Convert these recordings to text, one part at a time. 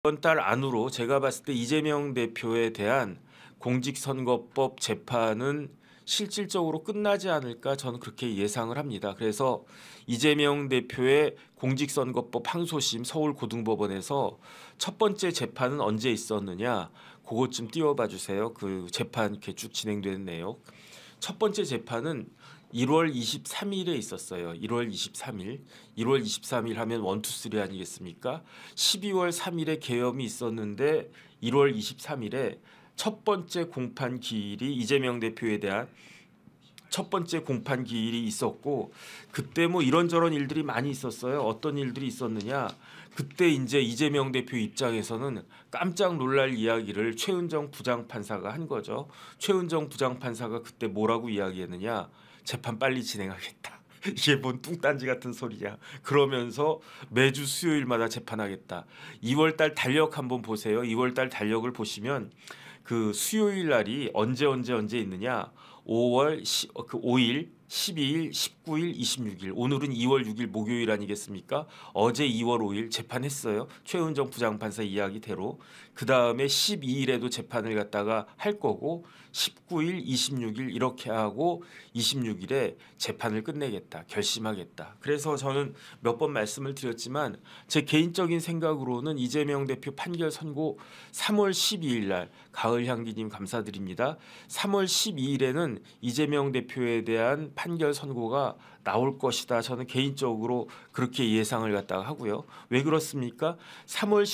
이번 달 안으로 제가 봤을 때 이재명 대표에 대한 공직선거법 재판은 실질적으로 끝나지 않을까 저는 그렇게 예상을 합니다. 그래서 이재명 대표의 공직선거법 항소심 서울고등법원에서 첫 번째 재판은 언제 있었느냐 그것 좀 띄워봐 주세요. 그 재판 이렇게 쭉 진행되는 내용. 첫 번째 재판은 1월 23일에 있었어요. 1월 23일. 1월 23일 하면 1, 2, 3 아니겠습니까? 12월 3일에 계엄이 있었는데 1월 23일에 첫 번째 공판 기일이 이재명 대표에 대한 첫 번째 공판 기일이 있었고 그때 뭐 이런저런 일들이 많이 있었어요. 어떤 일들이 있었느냐? 그때 이제 이재명 대표 입장에서는 깜짝 놀랄 이야기를 최은정 부장판사가 한 거죠. 최은정 부장판사가 그때 뭐라고 이야기했느냐? 재판 빨리 진행하겠다. 이게 뭔 뚱딴지 같은 소리냐. 그러면서 매주 수요일마다 재판하겠다. 2월달 달력 한번 보세요. 2월달 달력을 보시면 그 수요일 날이 언제 있느냐. 5일, 12일, 19일, 26일. 오늘은 2월 6일 목요일 아니겠습니까? 어제 2월 5일 재판했어요. 최은정 부장판사 이야기대로. 그 다음에 12일에도 재판을 갖다가 할 거고 19일, 26일 이렇게 하고 26일에 재판을 끝내겠다. 결심하겠다. 그래서 저는 몇 번 말씀을 드렸지만 제 개인적인 생각으로는 이재명 대표 판결 선고 3월 12일 날 가을향기님 감사드립니다. 3월 12일에는 이재명 대표에 대한 판결 선고가 나올 것이다. 저는 개인적으로 그렇게 예상을 갖다가 하고요. 왜 그렇습니까? 3월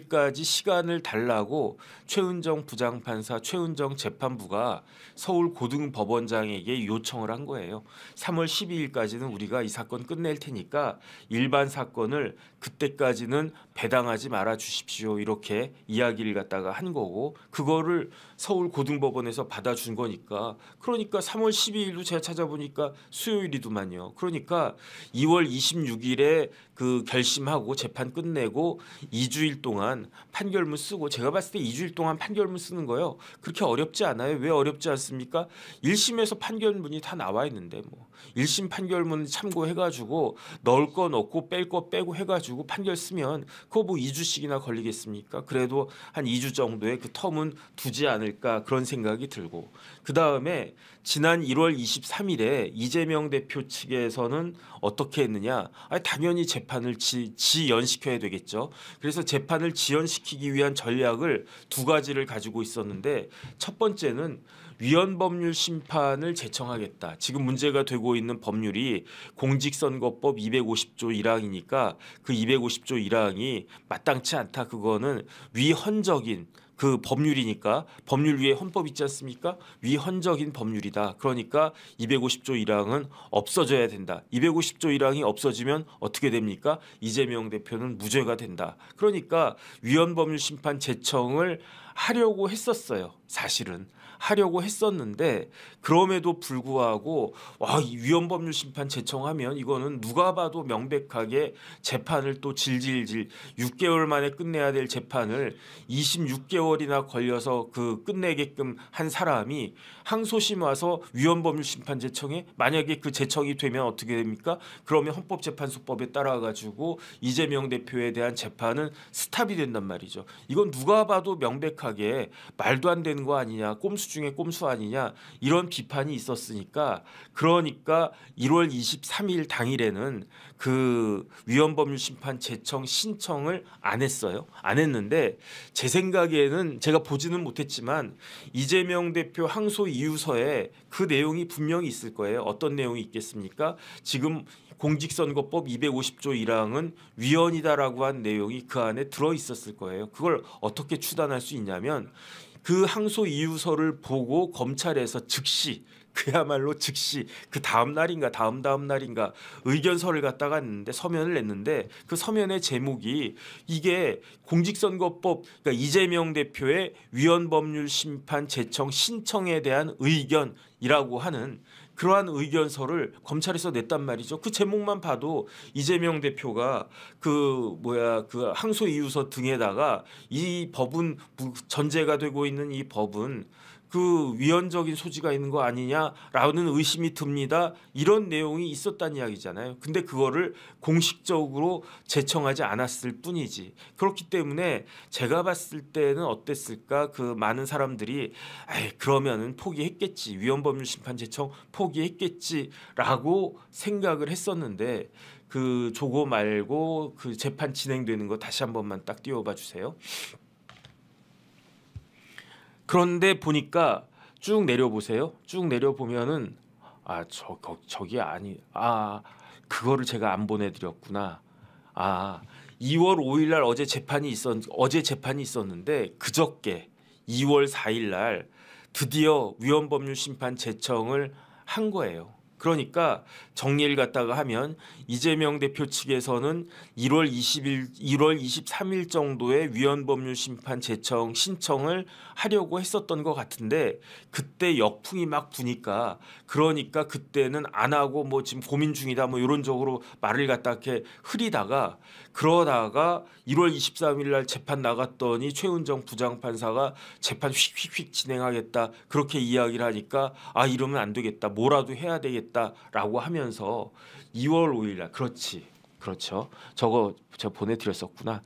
12일까지 시간을 달라고 최은정 부장판사, 최은정 재판부가 서울고등법원장에게 요청을 한 거예요. 3월 12일까지는 우리가 이 사건 끝낼 테니까 일반 사건을 그때까지는 배당하지 말아 주십시오. 이렇게 이야기를 갖다가 한 거고 그거를 서울고등법원에서 받아준 거니까 그러니까 3월 12일도 제가 찾아보니까 수요일이더만요. 그러니까 2월 26일에 그 결심하고 재판 끝내고 2주일 동안 판결문 쓰고 제가 봤을 때 2주일 동안 판결문 쓰는 거요. 그렇게 어렵지 않아요. 왜 어렵지 않습니까? 1심에서 판결문이 다 나와 있는데 뭐 1심 판결문 참고해가지고 넣을 거 넣고 뺄 거 빼고 해가지고 판결 쓰면 그거 뭐 2주씩이나 걸리겠습니까? 그래도 한 2주 정도의 그 텀은 두지 않을까 그런 생각이 들고 그 다음에 지난 1월 23일에 이재명 대표 측에서는 어떻게 했느냐? 당연히 재판을 지연시켜야 되겠죠. 그래서 재판을 지연시키기 위한 전략을 두 가지를 가지고 있었는데 첫 번째는 위헌법률 심판을 제청하겠다. 지금 문제가 되고 있는 법률이 공직선거법 250조 1항이니까 그 250조 1항이 마땅치 않다. 그거는 위헌적인 그 법률이니까 법률 위에 헌법 있지 않습니까? 위헌적인 법률이다. 그러니까 250조 1항은 없어져야 된다. 250조 1항이 없어지면 어떻게 됩니까? 이재명 대표는 무죄가 된다. 그러니까 위헌법률 심판 제청을 하려고 했었어요. 사실은 하려고 했었는데 그럼에도 불구하고 이 위헌법률 심판 제청하면 이거는 누가 봐도 명백하게 재판을 또 질질질 6개월 만에 끝내야 될 재판을 26개월이나 걸려서 그 끝내게끔 한 사람이 항소심 와서 위헌법률 심판 제청에 만약에 그 제청이 되면 어떻게 됩니까? 그러면 헌법재판소법에 따라 가지고 이재명 대표에 대한 재판은 스탑이 된단 말이죠. 이건 누가 봐도 명백하게 말도 안 되는 거 아니냐, 꼼수 중에 꼼수 아니냐 이런 비판이 있었으니까 그러니까 1월 23일 당일에는 그 위헌법률 심판 제청 신청을 안 했어요. 안 했는데 제 생각에는 제가 보지는 못했지만 이재명 대표 항소 이유서에 그 내용이 분명히 있을 거예요. 어떤 내용이 있겠습니까? 지금 공직선거법 250조 1항은 위헌이다라고 한 내용이 그 안에 들어 있었을 거예요. 그걸 어떻게 추단할 수 있냐면 그 항소 이유서를 보고 검찰에서 즉시 그야말로 즉시 그 다음 날인가 다음 날인가 의견서를 갖다가 냈는데 서면을 냈는데 그 서면의 제목이 이게 공직선거법 그러니까 이재명 대표의 위헌법률 심판 제청 신청에 대한 의견이라고 하는 그러한 의견서를 검찰에서 냈단 말이죠. 그 제목만 봐도 이재명 대표가 그 항소 이유서 등에다가 이 법은 전제가 되고 있는 이 법은 그 위헌적인 소지가 있는 거 아니냐라는 의심이 듭니다. 이런 내용이 있었다는 이야기잖아요. 근데 그거를 공식적으로 제청하지 않았을 뿐이지. 그렇기 때문에 제가 봤을 때는 어땠을까? 그 많은 사람들이 그러면은 포기했겠지. 위헌법률심판 제청 포기했겠지라고 생각을 했었는데 그 조고 말고 그 재판 진행되는 거 다시 한 번만 딱 띄워봐 주세요. 그런데 보니까 쭉 내려보세요. 쭉 내려보면은 저기 아니 그거를 제가 안 보내드렸구나. 2월 5일 날 어제 재판이 있었는데 그저께 2월 4일 날 드디어 위헌법률심판 제청을 한 거예요. 그러니까 정리를 갖다가 하면 이재명 대표 측에서는 1월 23일 정도에 위헌법률심판 제청 신청을 하려고 했었던 것 같은데 그때 역풍이 막 부니까 그러니까 그때는 안 하고 뭐 지금 고민 중이다 뭐 이런 쪽으로 말을 갖다 이렇게 흐리다가 그러다가 1월 23일 날 재판 나갔더니 최은정 부장판사가 재판 휙휙휙 진행하겠다 그렇게 이야기를 하니까 이러면 안 되겠다 뭐라도 해야 되겠다라고 하면서 2월 5일 날 그렇죠. 저거 제가 보내드렸었구나.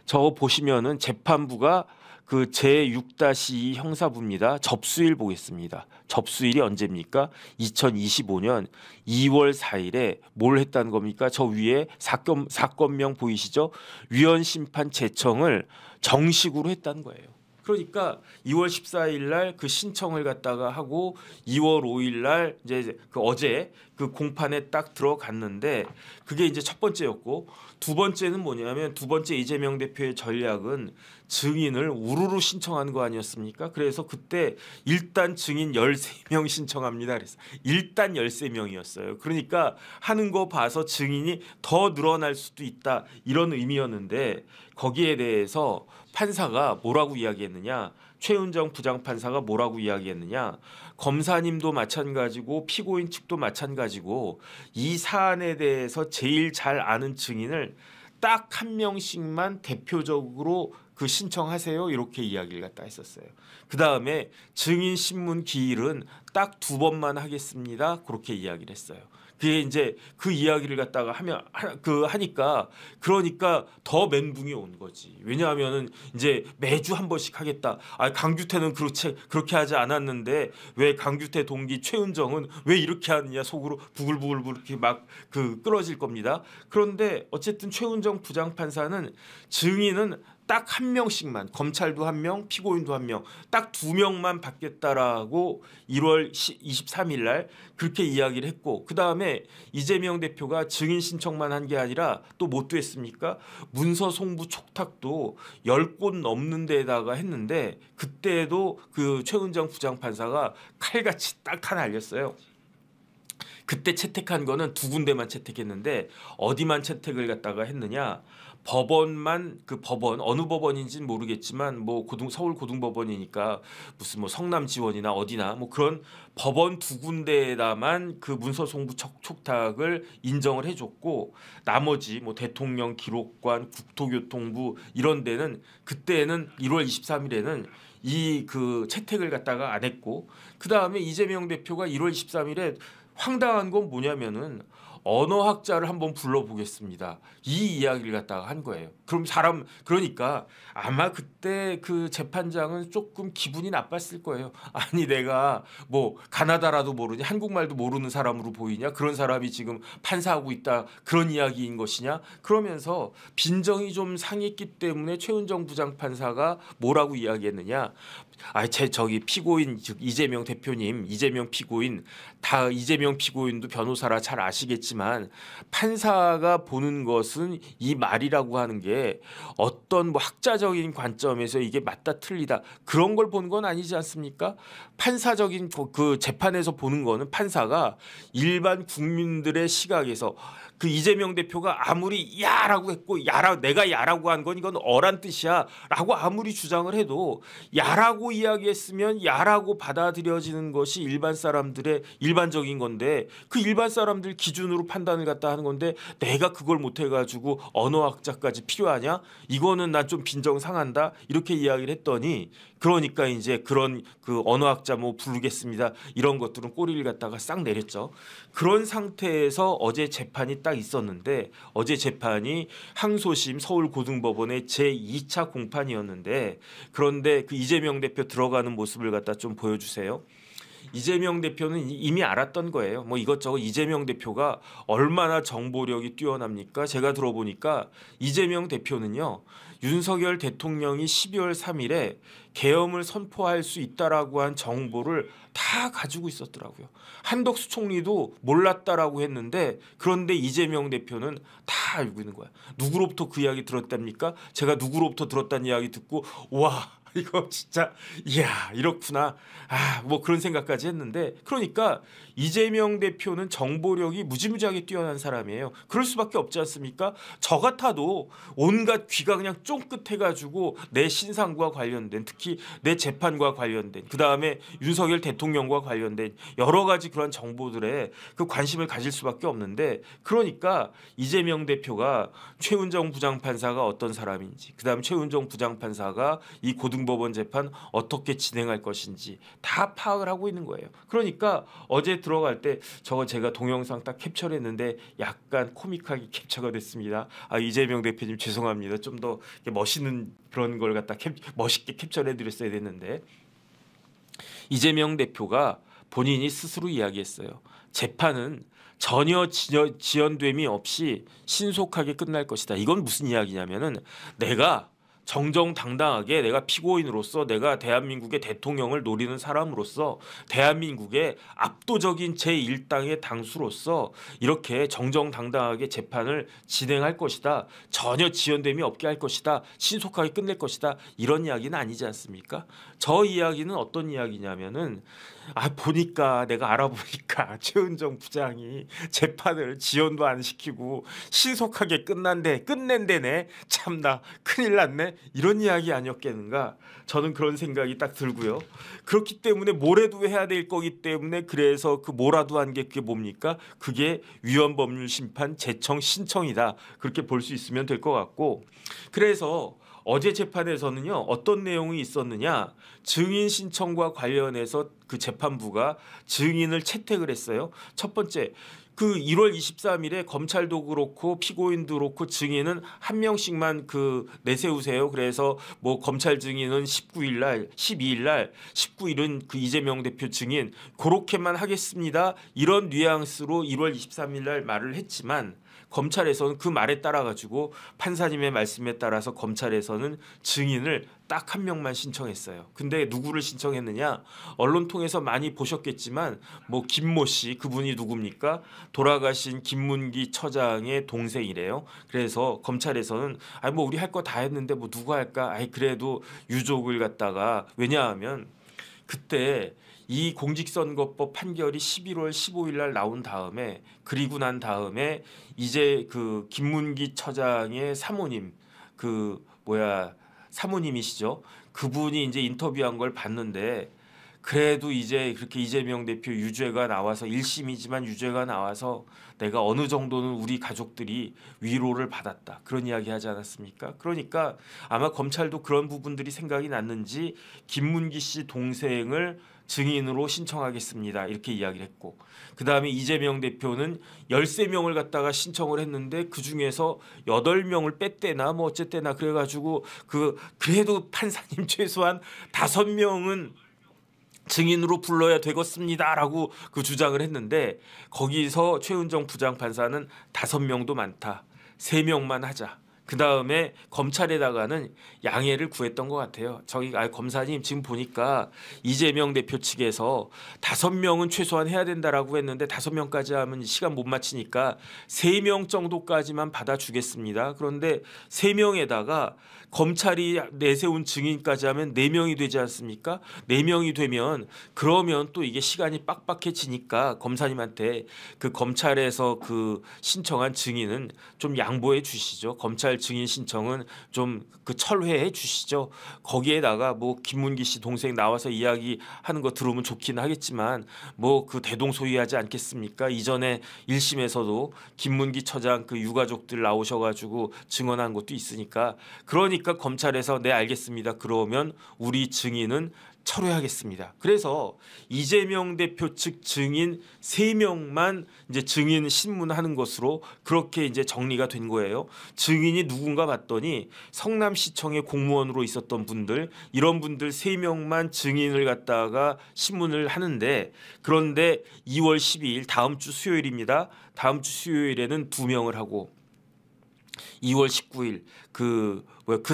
저거 보시면은 재판부가 그 제6-2 형사부입니다. 접수일 보겠습니다. 접수일이 언제입니까? 2025년 2월 4일에 뭘 했다는 겁니까? 저 위에 사건명 보이시죠? 위헌심판 제청을 정식으로 했다는 거예요. 그러니까 2월 14일 날 그 신청을 갖다가 하고 2월 5일 날 이제 그 어제 그 공판에 딱 들어갔는데 그게 이제 첫 번째였고 두 번째는 뭐냐면 두 번째 이재명 대표의 전략은 증인을 우르르 신청하는 거 아니었습니까? 그래서 그때 일단 증인 13명 신청합니다. 그래서 일단 13명이었어요. 그러니까 하는 거 봐서 증인이 더 늘어날 수도 있다 이런 의미였는데 거기에 대해서 판사가 뭐라고 이야기했느냐? 최은정 부장판사가 뭐라고 이야기했느냐? 검사님도 마찬가지고 피고인 측도 마찬가지고 이 사안에 대해서 제일 잘 아는 증인을 딱 한 명씩만 대표적으로 그 신청하세요 이렇게 이야기를 갖다 했었어요. 그 다음에 증인 신문 기일은 딱 2번만 하겠습니다 그렇게 이야기를 했어요. 그게 이제 그 이야기를 갖다가 하니까 그러니까 더 멘붕이 온 거지. 왜냐하면은 이제 매주 한 번씩 하겠다. 강규태는 그렇게 하지 않았는데 왜 강규태 동기 최은정은 왜 이렇게 하느냐 속으로 부글부글 이렇게 막 끌어질 겁니다. 그런데 어쨌든 최은정 부장판사는 증인은 딱 한 명씩만 검찰도 한 명, 피고인도 한 명, 딱 2명만 받겠다라고 1월 23일 날 그렇게 이야기를 했고 그 다음에 이재명 대표가 증인 신청만 한 게 아니라 또 뭣도 했습니까? 문서 송부 촉탁도 10곳 넘는 데다가 했는데 그때도 그 최은정 부장판사가 칼같이 딱 하나 알렸어요. 그때 채택한 거는 2군데만 채택했는데 어디만 채택을 갖다가 했느냐? 법원만 그 법원 어느 법원인지는 모르겠지만 뭐 서울 고등법원이니까 무슨 뭐 성남지원이나 어디나 뭐 그런 법원 2군데에다만 그 문서 송부 촉탁을 인정을 해줬고 나머지 뭐 대통령 기록관, 국토교통부 이런 데는 그때는 1월 23일에는 이 그 채택을 갖다가 안 했고 그 다음에 이재명 대표가 1월 23일에 황당한 건 뭐냐면은 언어학자를 한번 불러보겠습니다. 이 이야기를 갖다가 한 거예요. 그러니까 아마 그때 그 재판장은 조금 기분이 나빴을 거예요. 아니 내가 뭐 가나다라도 모르니 한국말도 모르는 사람으로 보이냐? 그런 사람이 지금 판사하고 있다. 그런 이야기인 것이냐? 그러면서 빈정이 좀 상했기 때문에 최은정 부장판사가 뭐라고 이야기했느냐? 저기 피고인 즉 이재명 대표님, 이재명 피고인 다 이재명 피고인도 변호사라 잘 아시겠지만 판사가 보는 것은 이 말이라고 하는 게 어떤 뭐 학자적인 관점에서 이게 맞다 틀리다 그런 걸 보는 건 아니지 않습니까? 판사적인 그 재판에서 보는 거는 판사가 일반 국민들의 시각에서 그 이재명 대표가 아무리 야라고 했고 내가 야라고 한 건 이건 어란 뜻이야라고 아무리 주장을 해도 야라고 이야기했으면 야라고 받아들여지는 것이 일반 사람들의 일반적인 건데 그 일반 사람들 기준으로 판단을 갖다 하는 건데 내가 그걸 못 해가지고 언어학자까지 필요하냐? 이거는 난 좀 빈정상한다 이렇게 이야기를 했더니 그러니까 이제 그런 그 언어학자 뭐 부르겠습니다 이런 것들은 꼬리를 갖다가 싹 내렸죠. 그런 상태에서 어제 재판이 딱 있었는데 어제 재판이 항소심 서울고등법원의 제2차 공판이었는데 그런데 그 이재명 대표 들어가는 모습을 갖다 좀 보여주세요. 이재명 대표는 이미 알았던 거예요. 뭐 이것저것 이재명 대표가 얼마나 정보력이 뛰어납니까? 제가 들어보니까 이재명 대표는요. 윤석열 대통령이 12월 3일에 계엄을 선포할 수 있다라고 한 정보를 다 가지고 있었더라고요. 한덕수 총리도 몰랐다라고 했는데 그런데 이재명 대표는 다 알고 있는 거야. 누구로부터 그 이야기 들었답니까? 제가 누구로부터 들었다는 이야기 듣고 와 이거 진짜 이야 이렇구나 뭐 그런 생각까지 했는데 그러니까 이재명 대표는 정보력이 무지무지하게 뛰어난 사람이에요. 그럴 수밖에 없지 않습니까? 저 같아도 온갖 귀가 그냥 쫑긋해가지고 내 신상과 관련된 특히 내 재판과 관련된 그다음에 윤석열 대통령과 관련된 여러 가지 그런 정보들에 그 관심을 가질 수밖에 없는데 그러니까 이재명 대표가 최은정 부장판사가 어떤 사람인지 그다음에 최은정 부장판사가 이 고등법원 재판 어떻게 진행할 것인지 다 파악을 하고 있는 거예요. 그러니까 어제 들어갈 때 저거 제가 동영상 딱 캡처를 했는데 약간 코믹하게 캡처가 됐습니다. 이재명 대표님 죄송합니다. 좀 더 멋있는 그런 걸 갖다 멋있게 캡처를 해드렸어야 됐는데 이재명 대표가 본인이 스스로 이야기했어요. 재판은 전혀 지연됨이 없이 신속하게 끝날 것이다. 이건 무슨 이야기냐면은 내가 정정당당하게 내가 피고인으로서 내가 대한민국의 대통령을 노리는 사람으로서 대한민국의 압도적인 제1당의 당수로서 이렇게 정정당당하게 재판을 진행할 것이다. 전혀 지연됨이 없게 할 것이다. 신속하게 끝낼 것이다. 이런 이야기는 아니지 않습니까? 저 이야기는 어떤 이야기냐면은 보니까 내가 알아보니까 최은정 부장이 재판을 지연도 안 시키고 신속하게 끝낸대네 참나 큰일 났네 이런 이야기 아니었겠는가 저는 그런 생각이 딱 들고요. 그렇기 때문에 뭐라도 해야 될 거기 때문에 그래서 그 뭐라도 한 게 그게 뭡니까? 그게 위헌법률심판 제청 신청이다 그렇게 볼 수 있으면 될 것 같고 그래서 어제 재판에서는요 어떤 내용이 있었느냐 증인 신청과 관련해서 그 재판부가 증인을 채택을 했어요. 첫 번째 그 1월 23일에 검찰도 그렇고 피고인도 그렇고 증인은 한 명씩만 그 내세우세요. 그래서 뭐 검찰 증인은 19일 날 12일 날 19일은 그 이재명 대표 증인 그렇게만 하겠습니다. 이런 뉘앙스로 1월 23일 날 말을 했지만 검찰에서는 그 말에 따라 가지고 판사님의 말씀에 따라서 검찰에서는 증인을 딱 한 명만 신청했어요. 근데 누구를 신청했느냐? 언론 통해서 많이 보셨겠지만 뭐 김모 씨 그분이 누굽니까? 돌아가신 김문기 처장의 동생이래요. 그래서 검찰에서는 뭐 우리 할 거 다 했는데 뭐 누가 할까? 그래도 유족을 갖다가 왜냐하면 그때 이 공직선거법 판결이 11월 15일 날 나온 다음에 그리고 난 다음에 이제 그 김문기 처장의 사모님 사모님이시죠. 그분이 이제 인터뷰한 걸 봤는데 그래도 이제 그렇게 이재명 대표 유죄가 나와서 1심이지만 유죄가 나와서 내가 어느 정도는 우리 가족들이 위로를 받았다. 그런 이야기 하지 않았습니까? 그러니까 아마 검찰도 그런 부분들이 생각이 났는지 김문기 씨 동생을 증인으로 신청하겠습니다. 이렇게 이야기를 했고 그다음에 이재명 대표는 13명을 갖다가 신청을 했는데 그중에서 8명을 뺐대나 뭐 어쨌대나 그래가지고 그래도 판사님 최소한 5명은 증인으로 불러야 되겠습니다라고 그 주장을 했는데 거기서 최은정 부장판사는 5명도 많다. 3명만 하자. 그다음에 검찰에다가는 양해를 구했던 것 같아요. 저기 검사님 지금 보니까 이재명 대표 측에서 5명은 최소한 해야 된다라고 했는데 5명까지 하면 시간 못 맞추니까 3명 정도까지만 받아주겠습니다. 그런데 3명에다가 검찰이 내세운 증인까지 하면 4명이 되지 않습니까? 4명이 되면 그러면 또 이게 시간이 빡빡해지니까 검사님한테 그 검찰에서 그 신청한 증인은 좀 양보해 주시죠. 검찰 증인 신청은 좀 그 철회해 주시죠. 거기에다가 뭐 김문기 씨 동생 나와서 이야기하는 거 들으면 좋긴 하겠지만 뭐 그 대동소이하지 않겠습니까? 이전에 1심에서도 김문기 처장 그 유가족들 나오셔가지고 증언한 것도 있으니까 그러니까 검찰에서 네 알겠습니다. 그러면 우리 증인은 철회하겠습니다. 그래서 이재명 대표 측 증인 3명만 이제 증인 신문하는 것으로 그렇게 이제 정리가 된 거예요. 증인이 누군가 봤더니 성남시청의 공무원으로 있었던 분들 이런 분들 3명만 증인을 갖다가 신문을 하는데 그런데 2월 12일 다음 주 수요일입니다. 다음 주 수요일에는 2명을 하고 2월 19일 그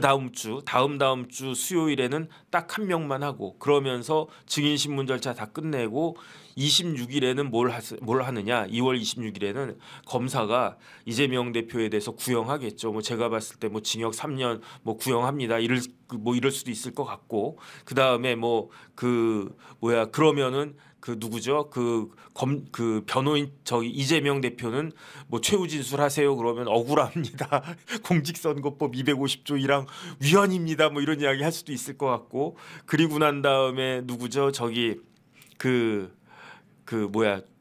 다음 주 다음 주 수요일에는 딱 1명만 하고 그러면서 증인 신문 절차 다 끝내고 26일에는 뭘 하느냐 2월 26일에는 검사가 이재명 대표에 대해서 구형하겠죠. 뭐 제가 봤을 때 뭐 징역 3년 뭐 구형합니다. 이럴 수도 있을 것 같고 그다음에 그러면은 그 누구죠? 그 변호인 저기 이재명 대표는 뭐 최후 진술하세요. 그러면 억울합니다. 공직선거법 250조 1항 위헌입니다. 뭐 이런 이야기 할 수도 있을 것 같고 그리고 난 다음에 누구죠? 저기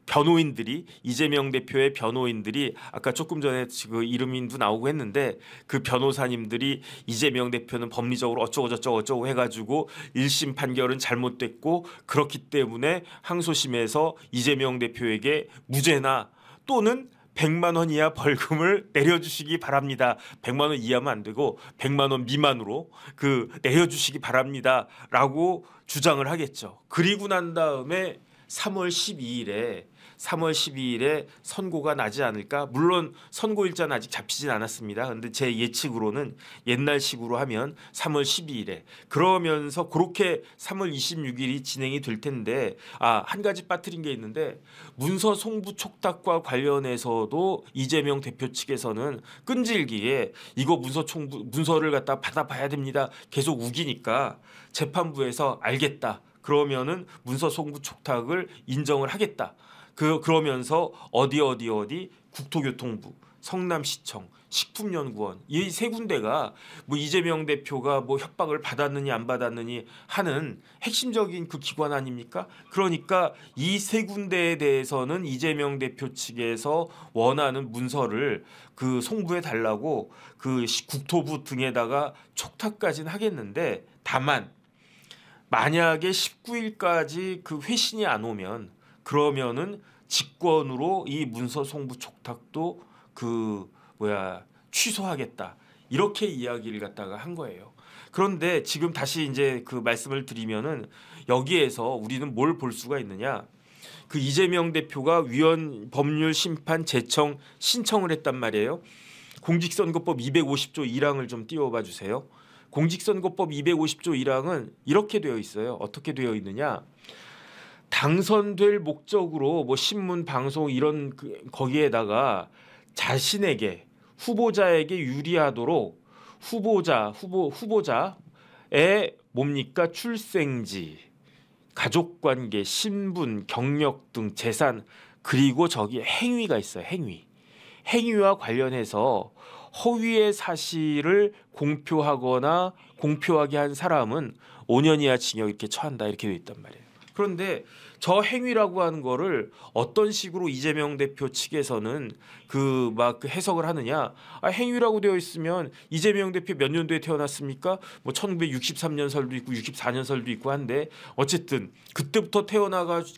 변호인들이 이재명 대표의 변호인들이 아까 조금 전에 그 이름도 나오고 했는데 그 변호사님들이 이재명 대표는 법리적으로 어쩌고 해가지고 1심 판결은 잘못됐고 그렇기 때문에 항소심에서 이재명 대표에게 무죄나 또는 100만 원 이하 벌금을 내려주시기 바랍니다. 100만 원 이하면 안 되고 100만 원 미만으로 내려주시기 바랍니다라고 주장을 하겠죠. 그리고 난 다음에 3월 12일에 선고가 나지 않을까? 물론 선고일자는 아직 잡히진 않았습니다. 그런데 제 예측으로는 옛날식으로 하면 3월 12일에 그러면서 그렇게 3월 26일이 진행이 될 텐데 한 가지 빠뜨린 게 있는데 문서 송부 촉탁과 관련해서도 이재명 대표 측에서는 끈질기게 이거 문서를 갖다 받아봐야 됩니다. 계속 우기니까 재판부에서 알겠다. 그러면은 문서 송부 촉탁을 인정을 하겠다. 그러면서 어디 국토교통부, 성남시청, 식품연구원 이 3군데가 뭐 이재명 대표가 뭐 협박을 받았느니 안 받았느니 하는 핵심적인 그 기관 아닙니까? 그러니까 이 3군데에 대해서는 이재명 대표 측에서 원하는 문서를 송부해 달라고 국토부 등에다가 촉탁까지는 하겠는데 다만 만약에 19일까지 그 회신이 안 오면 그러면은 직권으로 이 문서 송부 촉탁도 취소하겠다 이렇게 이야기를 갖다가 한 거예요. 그런데 지금 다시 이제 그 말씀을 드리면은 여기에서 우리는 뭘 볼 수가 있느냐? 그 이재명 대표가 위헌 법률 심판 제청 신청을 했단 말이에요. 공직선거법 250조 1항을 좀 띄워봐 주세요. 공직선거법 250조 1항은 이렇게 되어 있어요. 어떻게 되어 있느냐? 당선될 목적으로 뭐 신문, 방송 이런 거기에다가 자신에게 후보자에게 유리하도록 후보자의 뭡니까? 출생지, 가족관계, 신분, 경력 등 재산 그리고 저기 행위가 있어요. 행위와 관련해서 허위의 사실을 공표하거나 공표하게 한 사람은 5년 이하 징역 이렇게 처한다 이렇게 되어 있단 말이에요. 그런데 저 행위라고 하는 거를 어떤 식으로 이재명 대표 측에서는 그 해석을 하느냐? 행위라고 되어 있으면 이재명 대표 몇 년도에 태어났습니까? 뭐 1963년설도 있고 64년설도 있고 한데 어쨌든 그때부터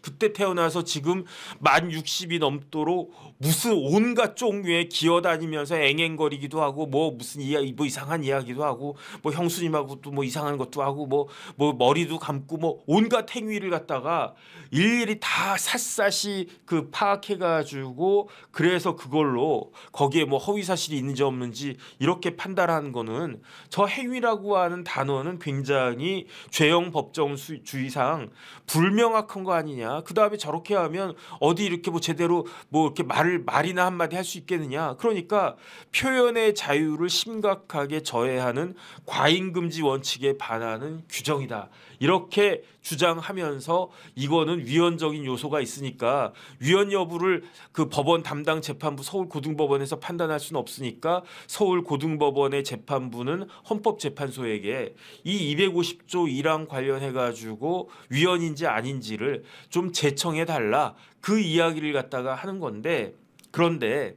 그때 태어나서 지금 만 60이 넘도록 무슨 온갖 종류의 기어다니면서 앵앵거리기도 하고 뭐 무슨 뭐 이상한 이야기도 하고 뭐 형수님하고 또 뭐 이상한 것도 하고 뭐 머리도 감고 뭐 온갖 행위를 갖다가 일일이 다 샅샅이 그 파악해가지고 그래서 그걸로 거기에 뭐 허위 사실이 있는지 없는지 이렇게 판단하는 거는 저 행위라고 하는 단어는 굉장히 죄형 법정주의상 불명확한 거 아니냐. 그 다음에 저렇게 하면 어디 이렇게 뭐 제대로 뭐 이렇게 말이나 한마디 할 수 있겠느냐. 그러니까 표현의 자유를 심각하게 저해하는 과잉금지 원칙에 반하는 규정이다. 이렇게 주장하면서 이거는 위헌적인 요소가 있으니까 위헌 여부를 그 법원 담당 재판부 서울고등법원에서 판단할 수는 없으니까 서울고등법원의 재판부는 헌법재판소에게 이 250조 1항 관련해 가지고 위헌인지 아닌지를 좀 제청해 달라 그 이야기를 갖다가 하는 건데 그런데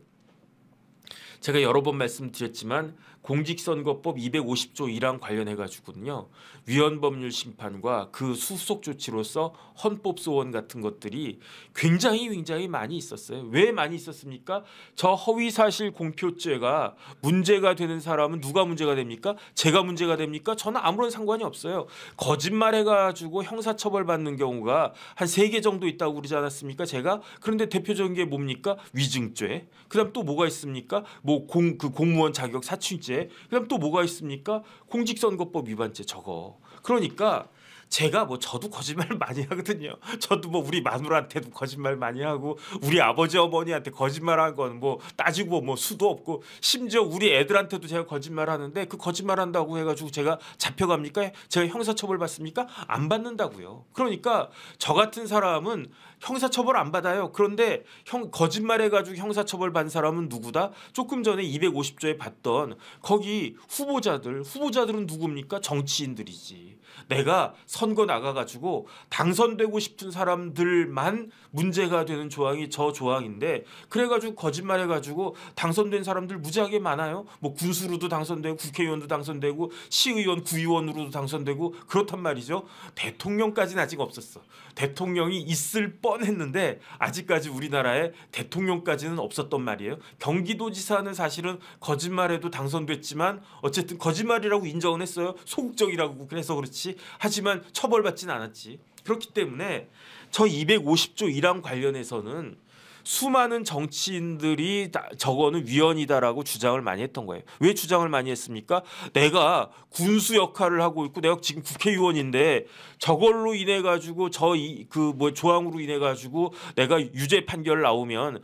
제가 여러 번 말씀드렸지만 공직선거법 250조 1항 관련해 가지고는요. 위헌법률 심판과 그 수속 조치로서 헌법소원 같은 것들이 굉장히 많이 있었어요. 왜 많이 있었습니까? 저 허위사실 공표죄가 문제가 되는 사람은 누가 문제가 됩니까? 제가 문제가 됩니까? 저는 아무런 상관이 없어요. 거짓말해 가지고 형사처벌 받는 경우가 한 3개 정도 있다고 그러지 않았습니까? 제가 그런데 대표적인 게 뭡니까? 위증죄. 그다음 또 뭐가 있습니까? 뭐 공무원 자격 사취죄. 그다음 또 뭐가 있습니까? 공직선거법 위반죄 저거. 그러니까 제가 뭐 저도 거짓말 많이 하거든요. 저도 뭐 우리 마누라한테도 거짓말 많이 하고 우리 아버지 어머니한테 거짓말한 건 뭐 따지고 뭐 수도 없고 심지어 우리 애들한테도 제가 거짓말하는데 그 거짓말한다고 해가지고 제가 잡혀갑니까? 제가 형사처벌 받습니까? 안 받는다고요. 그러니까 저 같은 사람은 형사처벌 안 받아요. 그런데 거짓말해가지고 형사처벌 받은 사람은 누구다? 조금 전에 250조에 봤던 거기 후보자들은 누굽니까? 정치인들이지. 내가 선거 나가가지고 당선되고 싶은 사람들만 문제가 되는 조항이 저 조항인데 그래가지고 거짓말해가지고 당선된 사람들 무지하게 많아요. 뭐 군수로도 당선되고 국회의원도 당선되고 시의원, 구의원으로도 당선되고 그렇단 말이죠. 대통령까지는 아직 없었어. 대통령이 있을 뻔했는데 아직까지 우리나라에 대통령까지는 없었단 말이에요. 경기도지사는 사실은 거짓말해도 당선됐지만 어쨌든 거짓말이라고 인정은 했어요. 소극적이라고 그래서 그렇지. 하지만 처벌받지는 않았지. 그렇기 때문에 저 250조 1항 관련해서는 수많은 정치인들이 저거는 위헌이다라고 주장을 많이 했던 거예요. 왜 주장을 많이 했습니까? 내가 군수 역할을 하고 있고 내가 지금 국회의원인데 저걸로 인해 가지고 조항으로 인해 가지고 내가 유죄 판결 나오면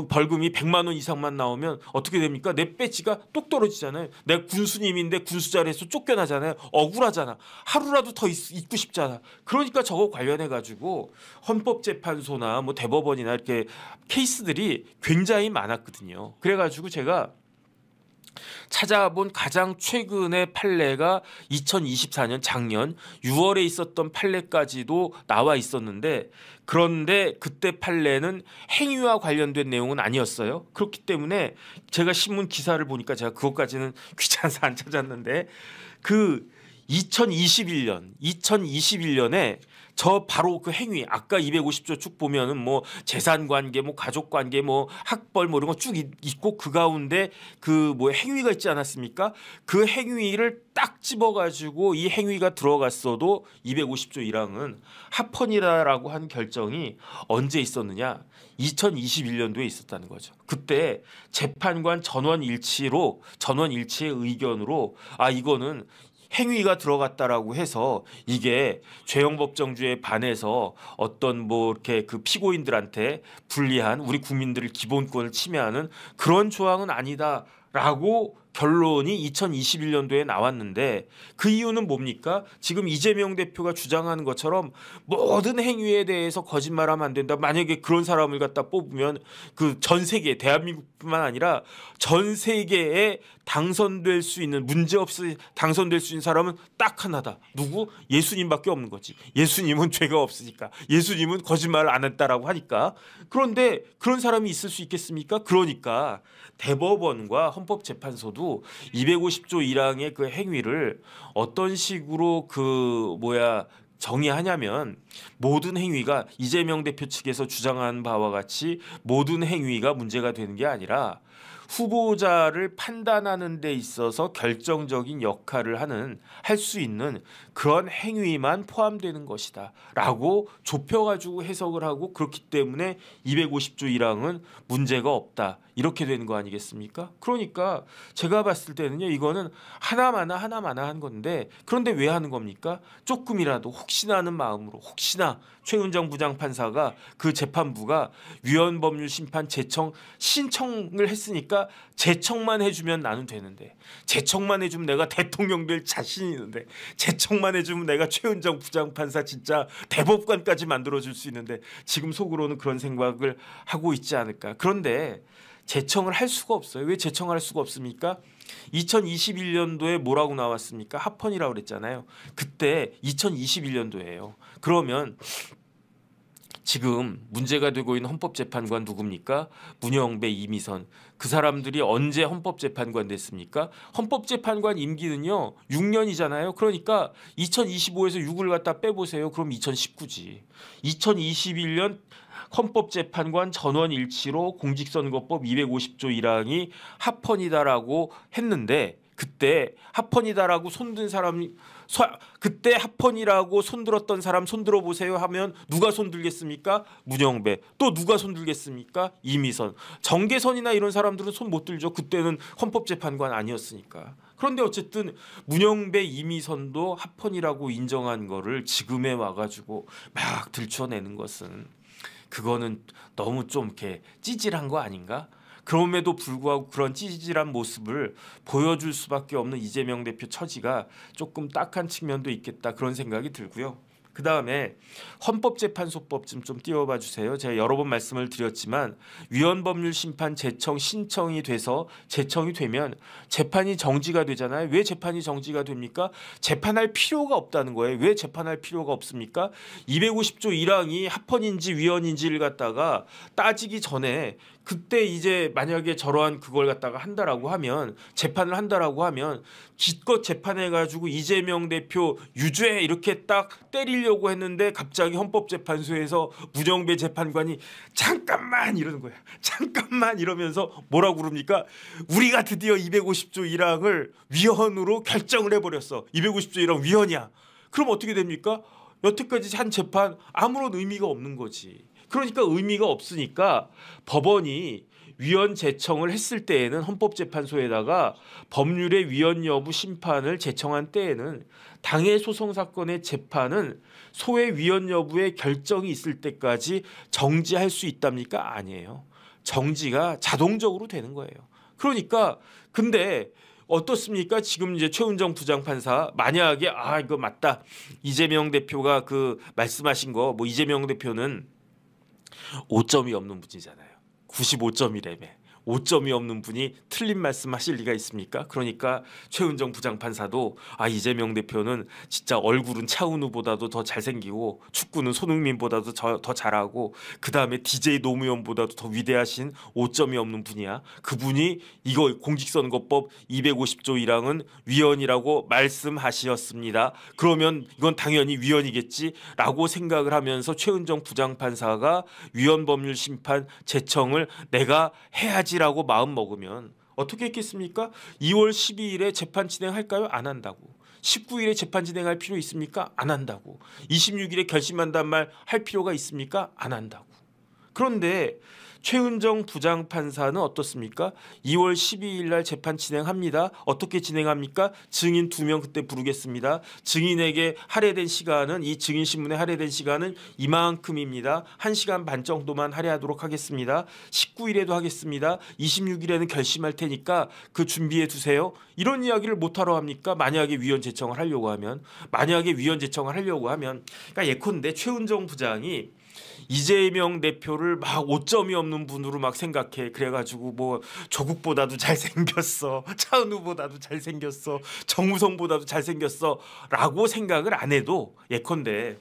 벌금이 100만 원 이상만 나오면 어떻게 됩니까? 내 배지가 똑 떨어지잖아요. 내가 군수님인데 군수 자리에서 쫓겨나잖아요. 억울하잖아. 하루라도 더 있고 싶잖아. 그러니까 저거 관련해 가지고 헌법재판소나 뭐 대법원이나 이렇게 케이스들이 굉장히 많았거든요. 그래 가지고 제가 찾아본 가장 최근의 판례가 2024년 작년 6월에 있었던 판례까지도 나와 있었는데 그런데 그때 판례는 행위와 관련된 내용은 아니었어요. 그렇기 때문에 제가 신문 기사를 보니까 제가 그것까지는 귀찮아서 안 찾았는데 그 2021년에 저 바로 그 행위 아까 250조 쭉 보면은 뭐 재산 관계 뭐 가족 관계 뭐 학벌 뭐 이런 거 쭉 있고 그 가운데 그 뭐 행위가 있지 않았습니까? 그 행위를 딱 집어 가지고 이 행위가 들어갔어도 250조 1항은 합헌이라고 한 결정이 언제 있었느냐? 2021년도에 있었다는 거죠. 그때 재판관 전원일치의 의견으로 이거는 행위가 들어갔다라고 해서 이게 죄형법정주의에 반해서 어떤 뭐 이렇게 그 피고인들한테 불리한 우리 국민들의 기본권을 침해하는 그런 조항은 아니다라고 결론이 2021년도에 나왔는데 그 이유는 뭡니까? 지금 이재명 대표가 주장하는 것처럼 모든 행위에 대해서 거짓말하면 안 된다. 만약에 그런 사람을 갖다 뽑으면 그 전 세계 대한민국뿐만 아니라 전 세계에 당선될 수 있는 문제없이 당선될 수 있는 사람은 딱 하나다. 누구? 예수님밖에 없는 거지. 예수님은 죄가 없으니까. 예수님은 거짓말을 안 했다라고 하니까. 그런데 그런 사람이 있을 수 있겠습니까? 그러니까 대법원과 헌법재판소도 250조 1항의 그 행위를 어떤 식으로 정의하냐면 모든 행위가 이재명 대표 측에서 주장한 바와 같이 모든 행위가 문제가 되는 게 아니라 후보자를 판단하는 데 있어서 결정적인 역할을 할 수 있는 그런 행위만 포함되는 것이다라고 좁혀가지고 해석을 하고 그렇기 때문에 250조 1항은 문제가 없다 이렇게 되는 거 아니겠습니까? 그러니까 제가 봤을 때는요 이거는 하나마나 한 건데 그런데 왜 하는 겁니까? 조금이라도 혹시나 하는 마음으로 혹시나 최은정 부장판사가 그 재판부가 위헌법률심판 제청 신청을 했으니까 제청만 해주면 나는 되는데 제청만 해주면 내가 대통령 될 자신이 있는데 제청만 해주면 내가 최은정 부장판사 진짜 대법관까지 만들어줄 수 있는데 지금 속으로는 그런 생각을 하고 있지 않을까. 그런데 제청을 할 수가 없어요. 왜 제청을 할 수가 없습니까? 2021년도에 뭐라고 나왔습니까? 합헌이라고 그랬잖아요. 그때 2021년도예요. 그러면 지금 문제가 되고 있는 헌법재판관 누굽니까? 문영배, 이미선. 그 사람들이 언제 헌법재판관 됐습니까? 헌법재판관 임기는요 6년이잖아요. 그러니까 2025에서 6을 갖다 빼보세요. 그럼 2019지. 2021년 헌법재판관 전원일치로 공직선거법 250조 1항이 합헌이다라고 했는데 그때 합헌이다라고 손든 사람이 그때 합헌이라고 손들었던 사람 손들어 보세요 하면 누가 손들겠습니까? 문영배. 또 누가 손들겠습니까? 이미선. 정계선이나 이런 사람들은 손 못 들죠. 그때는 헌법재판관 아니었으니까. 그런데 어쨌든 문영배, 이미선도 합헌이라고 인정한 거를 지금에 와가지고 막 들춰내는 것은 그거는 너무 좀 이렇게 찌질한 거 아닌가? 그럼에도 불구하고 그런 찌질한 모습을 보여줄 수밖에 없는 이재명 대표 처지가 조금 딱한 측면도 있겠다 그런 생각이 들고요. 그 다음에 헌법재판소법 좀 띄워봐 주세요. 제가 여러 번 말씀을 드렸지만 위헌법률심판 제청 신청이 돼서 제청이 되면 재판이 정지가 되잖아요. 왜 재판이 정지가 됩니까? 재판할 필요가 없다는 거예요. 왜 재판할 필요가 없습니까? 250조 1항이 합헌인지 위헌인지를 갖다가 따지기 전에 그때 이제 만약에 저러한 그걸 갖다가 한다라고 하면 재판을 한다라고 하면 기껏 재판해가지고 이재명 대표 유죄 이렇게 딱 때리려고 했는데 갑자기 헌법재판소에서 문영배 재판관이 잠깐만 이러는 거야. 잠깐만 이러면서 뭐라고 그럽니까? 우리가 드디어 250조 1항을 위헌으로 결정을 해버렸어. 250조 1항 위헌이야. 그럼 어떻게 됩니까? 여태까지 한 재판 아무런 의미가 없는 거지. 그러니까 의미가 없으니까 법원이 위헌 제청을 했을 때에는 헌법재판소에다가 법률의 위헌 여부 심판을 제청한 때에는 당해 소송 사건의 재판은 소의 위헌 여부의 결정이 있을 때까지 정지할 수 있답니까? 아니에요. 정지가 자동적으로 되는 거예요. 그러니까 근데 어떻습니까? 지금 이제 최은정 부장판사 만약에 이거 맞다. 이재명 대표가 그 말씀하신 거 뭐 이재명 대표는 5점이 없는 분이잖아요. 95점이라며. 5점이 없는 분이 틀린 말씀하실 리가 있습니까? 그러니까 최은정 부장판사도 이재명 대표는 진짜 얼굴은 차은우보다도 더 잘생기고 축구는 손흥민보다도 더 잘하고 그 다음에 DJ 노무현보다도 더 위대하신 5점이 없는 분이야. 그분이 이거 공직선거법 250조 1항은 위헌이라고 말씀하셨습니다. 그러면 이건 당연히 위헌이겠지라고 생각을 하면서 최은정 부장판사가 위헌법률심판 제청을 내가 해야지 라고 마음 먹으면 어떻게 했겠습니까? 2월 12일에 재판 진행할까요? 안 한다고. 19일에 재판 진행할 필요 있습니까? 안 한다고. 26일에 결심한단 말 할 필요가 있습니까? 안 한다고. 그런데 최은정 부장판사는 어떻습니까? 2월 12일 날 재판 진행합니다. 어떻게 진행합니까? 증인 2명 그때 부르겠습니다. 증인에게 할애된 시간은 이 증인신문에 할애된 시간은 이만큼입니다. 1시간 반 정도만 할애하도록 하겠습니다. 19일에도 하겠습니다. 26일에는 결심할 테니까 그 준비해 두세요. 이런 이야기를 못하러 합니까? 만약에 위헌 제청을 하려고 하면. 그러니까 예컨대 최은정 부장이 이재명 대표를 막 5점이 없는 분으로 막 생각해. 그래가지고 뭐 조국보다도 잘생겼어, 차은우보다도 잘생겼어, 정우성보다도 잘생겼어 라고 생각을 안 해도 예컨대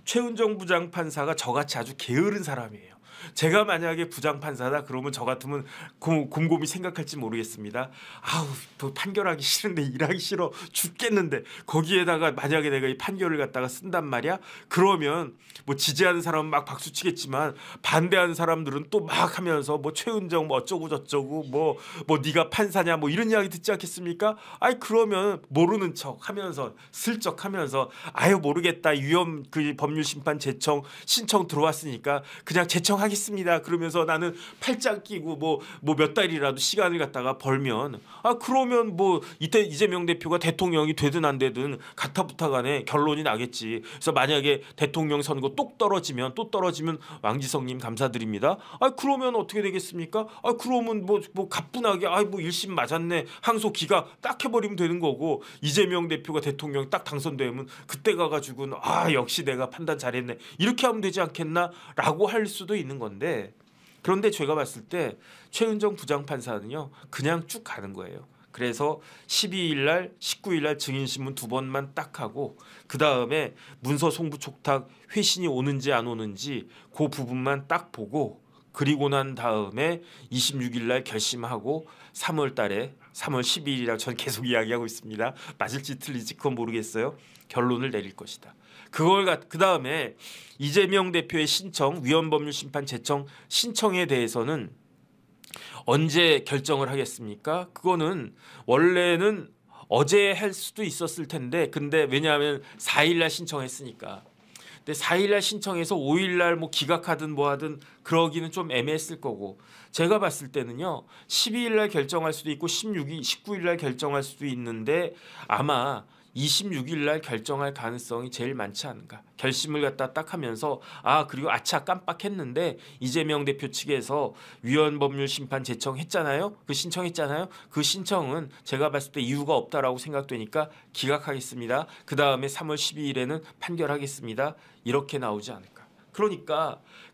최은정 부장판사가 저같이 아주 게으른 사람이에요. 제가 만약에 부장판사다 그러면 저 같으면 곰곰이 생각할지 모르겠습니다. 아우 뭐 판결하기 싫은데 일하기 싫어 죽겠는데 거기에다가 만약에 내가 이 판결을 갖다가 쓴단 말이야. 그러면 뭐 지지하는 사람은 막 박수치겠지만 반대하는 사람들은 또 막 하면서 뭐 최은정 뭐 어쩌고 저쩌고 뭐 네가 판사냐 뭐 이런 이야기 듣지 않겠습니까? 아이 그러면 모르는 척 하면서 슬쩍 하면서 아유 모르겠다 위헌 그 법률심판 제청 신청 들어왔으니까 그냥 제청하겠습니다. 그러면서 나는 팔짱 끼고 뭐 몇 달이라도 시간을 갖다가 벌면 그러면 뭐 이때 이재명 대표가 대통령이 되든 안 되든 가타부타간에 결론이 나겠지. 그래서 만약에 대통령 선거 또 떨어지면 왕지성님 감사드립니다. 그러면 어떻게 되겠습니까? 그러면 뭐 가뿐하게 뭐 1심 맞았네 항소 기각 딱 해버리면 되는 거고 이재명 대표가 대통령 딱 당선되면 그때 가가지고는 역시 내가 판단 잘했네 이렇게 하면 되지 않겠나라고 할 수도 있는 건데 그런데 제가 봤을 때 최은정 부장판사는요 그냥 쭉 가는 거예요. 그래서 12일 날 19일 날 증인신문 2번만 딱 하고 그 다음에 문서 송부촉탁 회신이 오는지 안 오는지 그 부분만 딱 보고 그리고 난 다음에 26일 날 결심하고 3월 달에 3월 12일이라고 전 계속 이야기하고 있습니다. 맞을지 틀릴지 그건 모르겠어요. 결론을 내릴 것이다. 그 다음에 이재명 대표의 신청 위헌법률심판 제청 신청에 대해서는 언제 결정을 하겠습니까? 그거는 원래는 어제 할 수도 있었을 텐데 근데 왜냐하면 4일날 신청했으니까. 근데 4일날 신청해서 5일날 뭐 기각하든 뭐 하든 그러기는 좀 애매했을 거고 제가 봤을 때는요 12일날 결정할 수도 있고 19일날 결정할 수도 있는데 아마 26일날 결정할 가능성이 제일 많지 않은가. 결심을 갖다 딱 하면서 그리고 아차 깜빡했는데 이재명 대표 측에서 위헌법률심판 제청했잖아요. 그 신청했잖아요. 그 신청은 제가 봤을 때 이유가 없다라고 생각되니까 기각하겠습니다. 그 다음에 3월 12일에는 판결하겠습니다. 이렇게 나오지 않을까.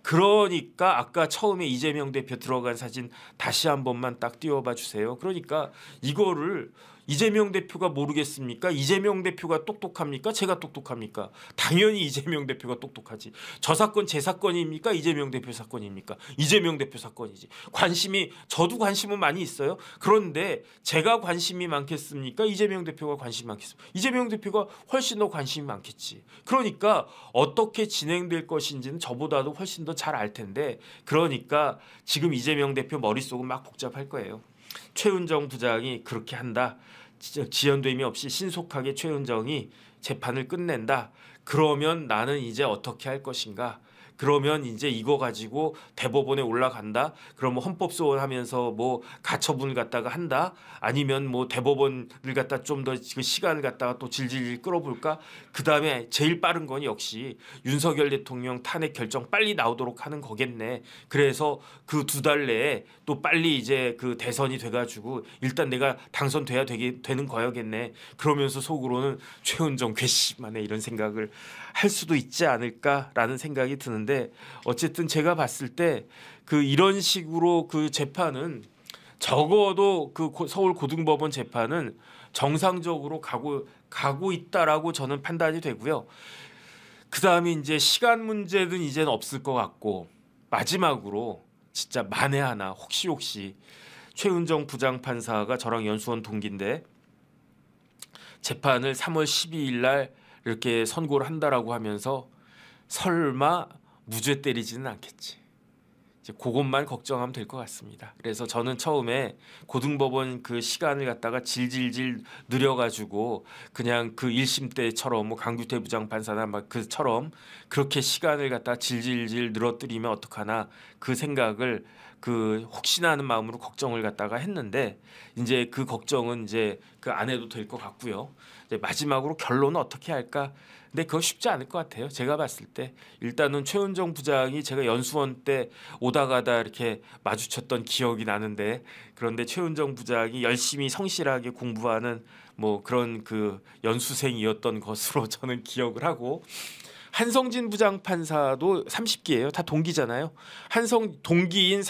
그러니까 아까 처음에 이재명 대표 들어간 사진 다시 한 번만 딱 띄워봐 주세요. 그러니까 이거를 이재명 대표가 모르겠습니까? 이재명 대표가 똑똑합니까? 제가 똑똑합니까? 당연히 이재명 대표가 똑똑하지. 저 사건 제 사건입니까? 이재명 대표 사건입니까? 이재명 대표 사건이지. 저도 관심은 많이 있어요. 그런데 제가 관심이 많겠습니까? 이재명 대표가 관심이 많겠습니까? 이재명 대표가 훨씬 더 관심이 많겠지. 그러니까 어떻게 진행될 것인지는 저보다도 훨씬 더 잘 알 텐데 그러니까 지금 이재명 대표 머릿속은 막 복잡할 거예요. 최은정 부장이 그렇게 한다. 지연됨이 없이 신속하게 최은정이 재판을 끝낸다. 그러면 나는 이제 어떻게 할 것인가? 그러면 이제 이거 가지고 대법원에 올라간다. 그러면 헌법소원하면서 뭐 가처분을 갖다가 한다. 아니면 뭐 대법원을 갖다 좀 더 그 시간을 갖다가 또 질질 끌어볼까. 그 다음에 제일 빠른 건 역시 윤석열 대통령 탄핵 결정 빨리 나오도록 하는 거겠네. 그래서 그 2달 내에 또 빨리 이제 그 대선이 돼가지고 일단 내가 당선돼야 되는 거야겠네. 그러면서 속으로는 최은정 괘씸하네 이런 생각을 할 수도 있지 않을까라는 생각이 드는데 어쨌든 제가 봤을 때 그 이런 식으로 그 재판은 적어도 그 서울 고등법원 재판은 정상적으로 가고 있다라고 저는 판단이 되고요. 그 다음에 이제 시간 문제는 이제는 없을 것 같고 마지막으로 진짜 만에 하나 혹시 최은정 부장판사가 저랑 연수원 동기인데 재판을 3월 12일 날 이렇게 선고를 한다라고 하면서 설마 무죄 때리지는 않겠지. 이제 그것만 걱정하면 될 것 같습니다. 그래서 저는 처음에 고등법원 그 시간을 갖다가 질질질 늘려가지고 그냥 그 1심 때처럼 뭐 강규태 부장판사나 막 그처럼 그렇게 시간을 갖다가 질질질 늘어뜨리면 어떡하나 그 생각을 그 혹시나 하는 마음으로 걱정을 갖다가 했는데 이제 그 걱정은 이제 그 안 해도 될 것 같고요. 이제 마지막으로 결론은 어떻게 할까? 근데 그거 쉽지 않을 것 같아요. 제가 봤을 때 일단은 최은정 부장이 제가 연수원 때 오다 가다 이렇게 마주쳤던 기억이 나는데 그런데 최은정 부장이 열심히 성실하게 공부하는 뭐 그런 그 연수생이었던 것으로 저는 기억을 하고 한성진 부장판사도 30기예요. 다 동기잖아요. 동기인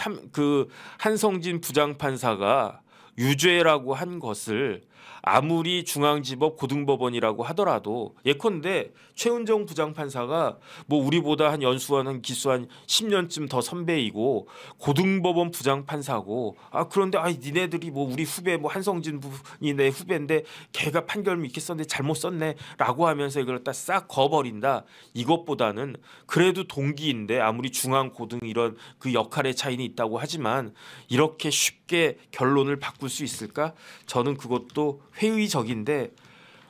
한성진 부장판사가 유죄라고 한 것을 아무리 중앙지법 고등법원이라고 하더라도 예컨대 최은정 부장판사가 뭐 우리보다 한 연수원 기수 한 10년쯤 더 선배이고 고등법원 부장판사고 그런데 니네들이 뭐 우리 후배 뭐 한성진 분이 내 후배인데 걔가 판결 이렇게 썼는데 잘못 썼네라고 하면서 이걸 다 싹 거버린다. 이것보다는 그래도 동기인데 아무리 중앙 고등 이런 그 역할의 차이는 있다고 하지만 이렇게 쉽게 결론을 바꿀 수 있을까? 저는 그것도 회의적인데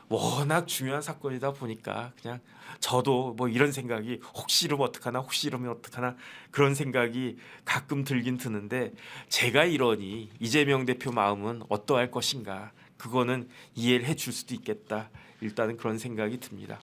워낙 중요한 사건이다 보니까 그냥 저도 뭐 이런 생각이 혹시 이러면 어떡하나 혹시 이러면 어떡하나 그런 생각이 가끔 들긴 드는데 제가 이러니 이재명 대표 마음은 어떠할 것인가 그거는 이해를 해줄 수도 있겠다. 일단은 그런 생각이 듭니다.